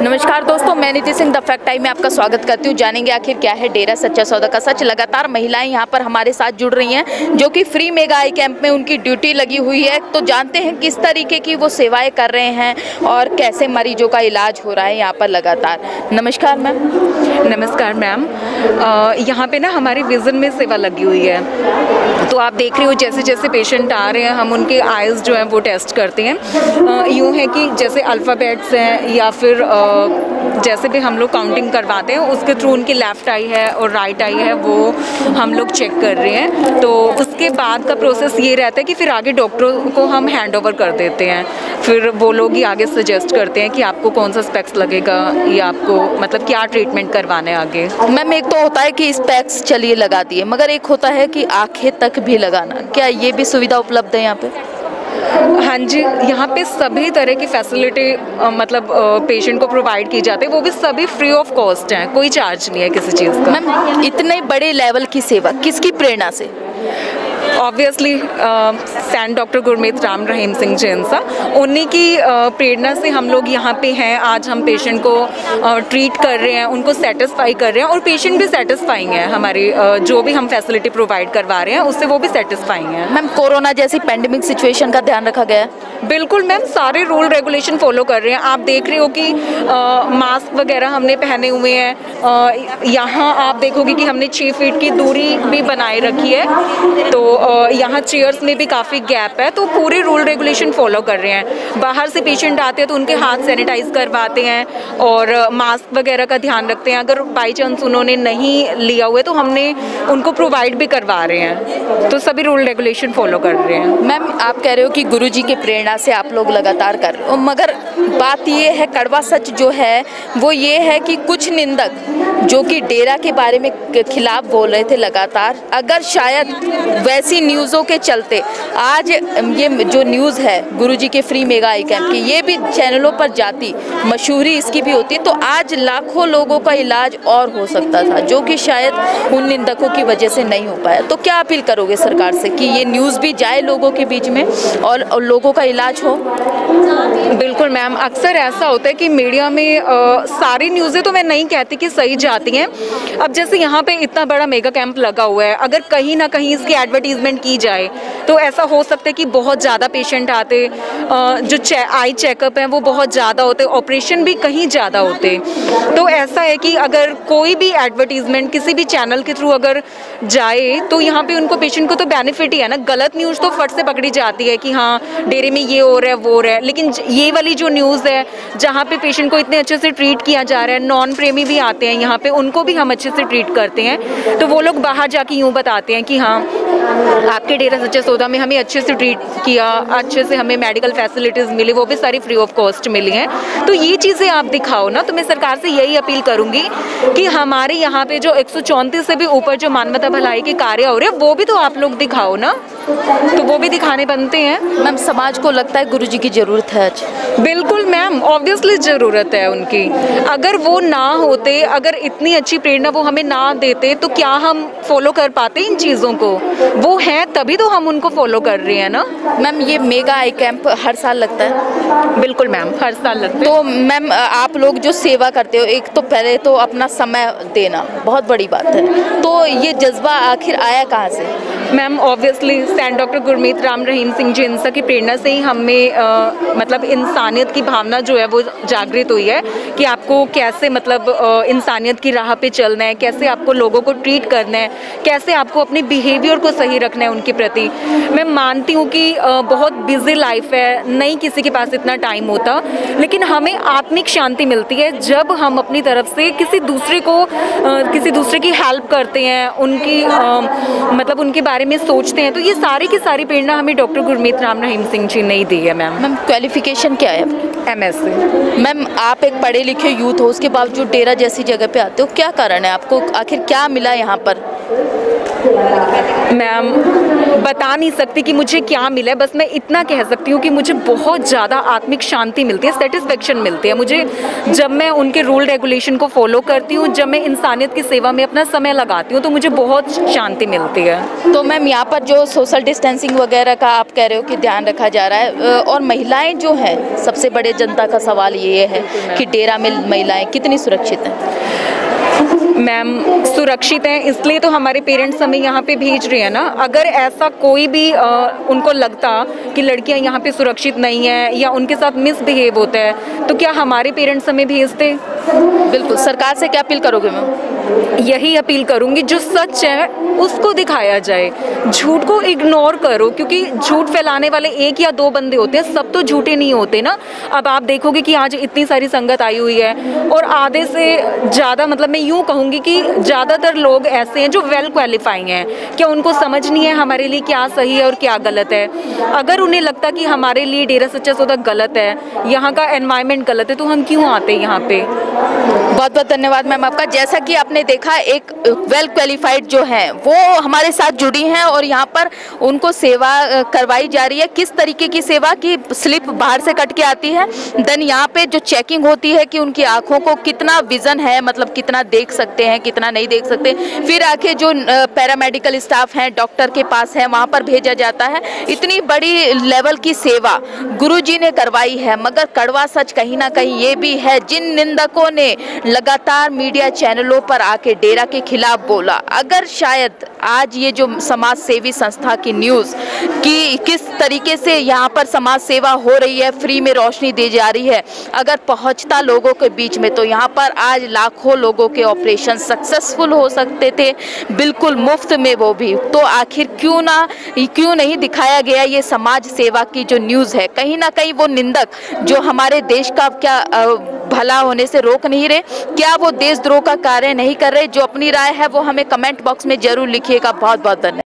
नमस्कार दोस्तों, मैं नीति सिंह द फैक्ट टाइम में आपका स्वागत करती हूँ। जानेंगे आखिर क्या है डेरा सच्चा सौदा का सच। लगातार महिलाएं यहाँ पर हमारे साथ जुड़ रही हैं जो कि फ्री मेगा आई कैंप में उनकी ड्यूटी लगी हुई है। तो जानते हैं किस तरीके की वो सेवाएं कर रहे हैं और कैसे मरीजों का इलाज हो रहा है यहाँ पर लगातार। नमस्कार मैम। नमस्कार मैम। यहाँ पे ना हमारी विज़न में सेवा लगी हुई है। तो आप देख रहे हो जैसे जैसे पेशेंट आ रहे हैं हम उनके आइज़ जो हैं वो टेस्ट करते हैं। यूँ है कि जैसे अल्फ़ाबेट्स हैं या फिर जैसे भी हम लोग काउंटिंग करवाते हैं उसके थ्रू उनकी लेफ़्ट आई है और राइट आई है वो हम लोग चेक कर रहे हैं। तो उसके बाद का प्रोसेस ये रहता है कि फिर आगे डॉक्टरों को हम हैंड ओवर कर देते हैं। फिर वो लोग ही आगे सजेस्ट करते हैं कि आपको कौन सा स्पेक्स लगेगा या आपको मतलब क्या ट्रीटमेंट करवाना है आगे। मैम एक तो होता है कि स्पेक्स चलिए लगा दिए, मगर एक होता है कि आँखें तक भी लगाना, क्या ये भी सुविधा उपलब्ध है यहाँ पे? हाँ जी, यहाँ पे सभी तरह की फैसिलिटी मतलब पेशेंट को प्रोवाइड की जाती है, वो भी सभी फ्री ऑफ कॉस्ट हैं, कोई चार्ज नहीं है किसी चीज़ का। मैम इतने बड़े लेवल की सेवा किसकी प्रेरणा से? Obviously saint doctor Gurmeet Ram Rahim Singh जैनसा, उन्हीं की प्रेरणा से हम लोग यहाँ पे हैं। आज हम पेशेंट को ट्रीट कर रहे हैं, उनको सेटिस्फाई कर रहे हैं और पेशेंट भी सेटिस्फाइंग है। हमारी जो भी हम फैसिलिटी प्रोवाइड करवा रहे हैं उससे वो भी सेटिस्फाइंग है। मैम कोरोना जैसी पेंडेमिक सिचुएशन का ध्यान रखा गया है? बिल्कुल मैम, सारे रूल रेगुलेशन फॉलो कर रहे हैं। आप देख रहे हो कि मास्क वगैरह हमने पहने हुए हैं। यहाँ आप देखोगे कि हमने 6 फीट की दूरी भी बनाए रखी है। तो यहाँ चेयर्स में भी काफ़ी गैप है। तो पूरे रूल रेगुलेशन फॉलो कर रहे हैं। बाहर से पेशेंट आते हैं तो उनके हाथ सैनिटाइज करवाते हैं और मास्क वगैरह का ध्यान रखते हैं। अगर बाई चांस उन्होंने नहीं लिया हुआ है तो हमने उनको प्रोवाइड भी करवा रहे हैं। तो सभी रूल रेगुलेशन फॉलो कर रहे हैं। मैम आप कह रहे हो कि गुरुजी की प्रेरणा से आप लोग लगातार कर रहे हो, मगर बात ये है, कड़वा सच जो है वो ये है कि कुछ निंदक जो कि डेरा के बारे में खिलाफ बोल रहे थे लगातार, अगर शायद वैसी न्यूज़ों के चलते आज ये जो न्यूज़ है गुरुजी के फ्री मेगा आई कैंप की ये भी चैनलों पर जाती, मशहूरी इसकी भी होती, तो आज लाखों लोगों का इलाज और हो सकता था जो कि शायद उन निंदकों की वजह से नहीं हो पाया। तो क्या अपील करोगे सरकार से कि ये न्यूज़ भी जाए लोगों के बीच में और लोगों का इलाज हो? बिल्कुल मैम, अक्सर ऐसा होता है कि मीडिया में सारी न्यूज़ें तो मैं नहीं कहती कि सही जाती हैं। अब जैसे यहाँ पे इतना बड़ा मेगा कैंप लगा हुआ है, अगर कहीं ना कहीं इसकी एडवर्टीजमेंट की जाए तो ऐसा हो सकता है कि बहुत ज़्यादा पेशेंट आते, जो आई चेकअप हैं वो बहुत ज़्यादा होते, ऑपरेशन भी कहीं ज़्यादा होते। तो ऐसा है कि अगर कोई भी एडवर्टीजमेंट किसी भी चैनल के थ्रू अगर जाए तो यहाँ पे उनको पेशेंट को तो बेनिफिट ही है ना। गलत न्यूज़ तो फट से पकड़ी जाती है कि हाँ डेरे में ये हो रहा है वो हो रहा है, लेकिन ये वाली जो न्यूज़ है जहाँ पे पेशेंट को इतने अच्छे से ट्रीट किया जा रहा है, नॉन प्रेमी भी आते हैं यहाँ पे, उनको भी हम अच्छे से ट्रीट करते हैं। तो वो लोग बाहर जाके यूँ बताते हैं कि हाँ आपके डेरा सच्चा सौदा में हमें अच्छे से ट्रीट किया, अच्छे से हमें मेडिकल फैसिलिटीज़ मिली, वो भी सारी फ्री ऑफ कॉस्ट मिली हैं। तो ये चीज़ें आप दिखाओ ना। तो मैं सरकार से यही अपील करूँगी कि हमारे यहाँ पे जो 134 से भी ऊपर जो मानवता भलाई के कार्य हो रहे हैं वो भी तो आप लोग दिखाओ ना, तो वो भी दिखाने बनते हैं। मैम समाज को लगता है गुरुजी की ज़रूरत है आज? बिल्कुल मैम, ऑब्वियसली ज़रूरत है उनकी। अगर वो ना होते, अगर इतनी अच्छी प्रेरणा वो हमें ना देते तो क्या हम फॉलो कर पाते इन चीज़ों को? वो हैं तभी तो हम उनको फॉलो कर रहे हैं ना। मैम ये मेगा आई कैंप हर साल लगता है? बिल्कुल मैम, हर साल लगता है। तो मैम आप लोग जो सेवा करते हो, एक तो पहले तो अपना समय देना बहुत बड़ी बात है, तो ये जज्बा आखिर आया कहाँ से? Ma'am obviously saint doctor Gurmeet Ram Rahim Singh जैनसा की प्रेरणा से ही हमें मतलब इंसानियत की भावना जो है वो जागृत हुई है कि आपको कैसे मतलब इंसानियत की राह पे चलना है, कैसे आपको लोगों को ट्रीट करना है, कैसे आपको अपने बिहेवियर को सही रखना है उनके प्रति। मैं मानती हूँ कि बहुत बिजी लाइफ है, नहीं किसी के पास इतना टाइम होता, लेकिन हमें आत्मिक शांति मिलती है जब हम अपनी तरफ से किसी दूसरे की हेल्प करते हैं, उनकी मतलब उनके बारे में सोचते हैं। तो ये सारी की सारी प्रेरणा हमें डॉक्टर गुरमीत राम रहीम सिंह जी ने ही दी है। मैम क्वालिफिकेशन क्या है? MSc। मैम आप एक पढ़े लिखे यूथ हो, उसके बावजूद डेरा जैसी जगह पे आते हो, क्या कारण है? आपको आखिर क्या मिला यहाँ पर? मैम बता नहीं सकती कि मुझे क्या मिला है, बस मैं इतना कह सकती हूँ कि मुझे बहुत ज़्यादा आत्मिक शांति मिलती है, सेटिस्फेक्शन मिलती है मुझे जब मैं उनके रूल रेगुलेशन को फॉलो करती हूँ, जब मैं इंसानियत की सेवा में अपना समय लगाती हूँ तो मुझे बहुत शांति मिलती है। तो मैम यहाँ पर जो सोशल डिस्टेंसिंग वगैरह का आप कह रहे हो कि ध्यान रखा जा रहा है, और महिलाएं जो हैं, सबसे बड़े जनता का सवाल ये है कि डेरा में महिलाएं कितनी सुरक्षित हैं? मैम सुरक्षित हैं इसलिए तो हमारे पेरेंट्स हमें यहाँ पे भेज रहे हैं ना। अगर ऐसा कोई भी उनको लगता कि लड़कियाँ यहाँ पे सुरक्षित नहीं है या उनके साथ मिसबिहेव होता है तो क्या हमारे पेरेंट्स हमें भेजते? बिल्कुल। सरकार से क्या अपील करोगे मैम? यही अपील करूंगी, जो सच है उसको दिखाया जाए, झूठ को इग्नोर करो, क्योंकि झूठ फैलाने वाले एक या दो बंदे होते हैं, सब तो झूठे नहीं होते ना। अब आप देखोगे कि आज इतनी सारी संगत आई हुई है और आधे से ज़्यादा, मतलब मैं यूँ कहूँगी कि ज़्यादातर लोग ऐसे हैं जो वेल क्वालिफाइंग हैं। क्या उनको समझ नहीं है हमारे लिए क्या सही है और क्या गलत है? अगर उन्हें लगता कि हमारे लिए डेरा सच्चा सौदा गलत है, यहाँ का एनवायरनमेंट गलत है, तो हम क्यों आते हैं यहाँ पे? बहुत बहुत धन्यवाद मैम आपका। जैसा कि आपने देखा, एक वेल क्वालिफाइड जो हैं वो हमारे साथ जुड़ी हैं और यहाँ पर उनको सेवा करवाई जा रही है। किस तरीके की सेवा की स्लिप बाहर से कट के आती है, देन यहाँ पे जो चेकिंग होती है कि उनकी आंखों को कितना विजन है, मतलब कितना देख सकते हैं, कितना नहीं देख सकते, फिर आके जो पैरामेडिकल स्टाफ हैं, डॉक्टर के पास है, वहाँ पर भेजा जाता है। इतनी बड़ी लेवल की सेवा गुरुजी ने करवाई है। मगर कड़वा सच कहीं ना कहीं ये भी है, जिन निंदकों ने लगातार मीडिया चैनलों पर आके डेरा के खिलाफ बोला, अगर शायद आज ये जो समाज सेवी संस्था की न्यूज़ कि किस तरीके से यहाँ पर समाज सेवा हो रही है, फ्री में रोशनी दी जा रही है, अगर पहुँचता लोगों के बीच में, तो यहाँ पर आज लाखों लोगों के ऑपरेशन सक्सेसफुल हो सकते थे, बिल्कुल मुफ्त में, वो भी। तो आखिर क्यों नहीं दिखाया गया ये समाज सेवा की जो न्यूज़ है? कहीं ना कहीं वो निंदक जो हमारे देश का क्या भला होने से रोक नहीं रहे, क्या वो देशद्रोह का कार्य नहीं कर रहे? जो अपनी राय है वो हमें कमेंट बॉक्स में जरूर लिखिएगा। बहुत बहुत धन्यवाद।